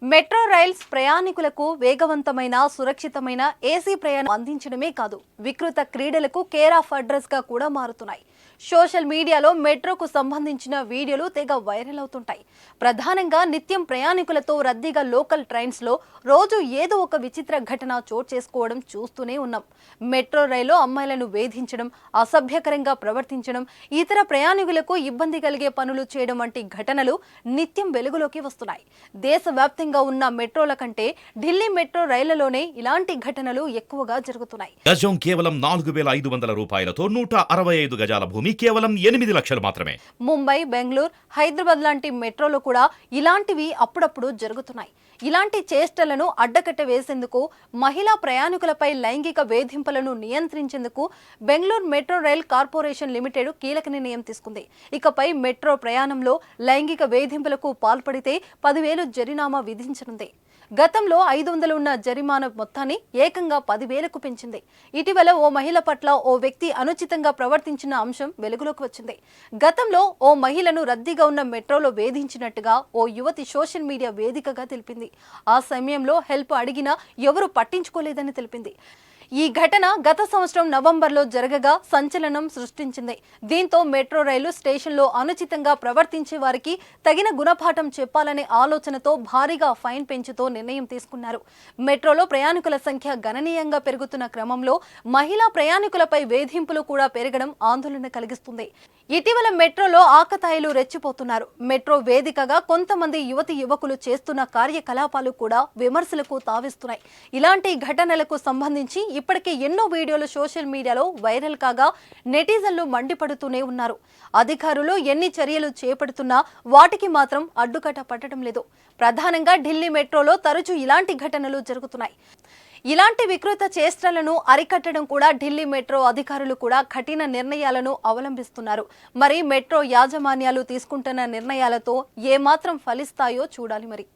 Metro rails ప్రయాణికులకు వేగవంతమైన సురక్షితమైన ఏసీ ప్రయాణం అందించడమే కాదు వికృత క్రీడలకు కేర్ ఆఫ్ అడ్రస్ గా కూడా మారుతున్నాయి. సోషల్ మీడియాలో మెట్రోకు సంబంధించిన వీడియోలు తెగ వైరల్ అవుతుంటాయి. ప్రధానంగా నిత్యం ప్రయాణికులతో రద్దీగా లోకల్ ట్రైన్స్ లో రోజు ఏదో ఒక విచిత్ర ఘటన చోటు చేసుకోవడం చూస్తూనే ఉన్నాం. మెట్రో రైల్లో అమ్మాయిలను వేధించడం, అసభ్యకరంగా ప్రవర్తించడం, ఇతర ప్రయాణికులకు ఇబ్బంది కలిగే పనులు చేయడం వంటి ఘటనలు నిత్యం వెలుగులోకి వస్తున్నాయి. దేశవ్యాప్తంగా ఉన్న మెట్రోల కంటే ఢిల్లీ మెట్రో రైళ్లలోనే ఇలాంటి ఘటనలు ఎక్కువగా జరుగుతున్నాయి. గజం కేవలం 4,500 రూపాయలతో 165 గజాల భూమి కేవలం 8 లక్షలు మాత్రమే. ముంబై, బెంగళూరు, హైదరాబాద్ లాంటి మెట్రోలో కూడా ఇలాంటివి అప్పుడప్పుడు జరుగుతున్నాయి. ఇలాంటి చేష్టలను అడ్డకట్ట వేసేందుకు, మహిళా ప్రయాణికులపై లైంగిక వేధింపులను నియంత్రించేందుకు Bengaluru metro rail corporation limited కీలక నిర్ణయం తీసుకుంది. ఇకపై మెట్రో ప్రయాణంలో లైంగిక వేధింపులకు పాల్పడితే 10,000 జరిమానా విధించనుంది. గతంలో 500 ఉన్న జరిమానా మొత్తాన్ని ఏకంగా 10,000కు పెంచింది. ఇటీవల ఓ మహిళ పట్ల ఓ వ్యక్తి అనుచితంగా ప్రవర్తించిన అంశం వెలుగులోకి వచ్చింది. గతంలో ఓ మహిళను రద్దీగా ఉన్న మెట్రోలో వేధించినట్టుగా ఓ యువతి సోషల్ మీడియా వేదికగా తెలిపింది. ఆ సమయంలో హెల్ప్ అడిగినా ఎవరూ పట్టించుకోలేదని తెలిపింది. ఈ ఘటన గత సంవత్సరం నవంబర్లో జరగగా సంచలనం సృష్టించింది. దీంతో మెట్రో రైలు స్టేషన్లో అనుచితంగా ప్రవర్తించే వారికి తగిన గుణపాఠం చెప్పాలనే ఆలోచనతో భారీగా ఫైన్ పెంచుతూ నిర్ణయం తీసుకున్నారు. మెట్రోలో ప్రయాణికుల సంఖ్య గణనీయంగా పెరుగుతున్న క్రమంలో మహిళా ప్రయాణికులపై వేధింపులు కూడా పెరగడం ఆందోళన కలిగిస్తుంది. ఇటీవల మెట్రోలో ఆకతాయిలు రెచ్చిపోతున్నారు. మెట్రో వేదికగా కొంతమంది యువతి యువకులు చేస్తున్న కార్యకలాపాలు కూడా విమర్శలకు తావిస్తున్నాయి. ఇలాంటి ఘటనలకు సంబంధించి ఇప్పటికే ఎన్నో వీడియోలు సోషల్ మీడియాలో వైరల్ కాగా నెటిజన్లు మండిపడుతూనే ఉన్నారు. అధికారులు ఎన్ని చర్యలు చేపడుతున్నా వాటికి మాత్రం అడ్డుకట్ట పట్టడం లేదు. ప్రధానంగా ఢిల్లీ మెట్రోలో తరచూ ఇలాంటి ఘటనలు జరుగుతున్నాయి. ఇలాంటి వికృత చేష్టలను అరికట్టడం కూడా ఢిల్లీ మెట్రో అధికారులు కూడా కఠిన నిర్ణయాలను అవలంబిస్తున్నారు. మరి మెట్రో యాజమాన్యాలు తీసుకుంటున్న నిర్ణయాలతో ఏమాత్రం ఫలిస్తాయో చూడాలి మరి.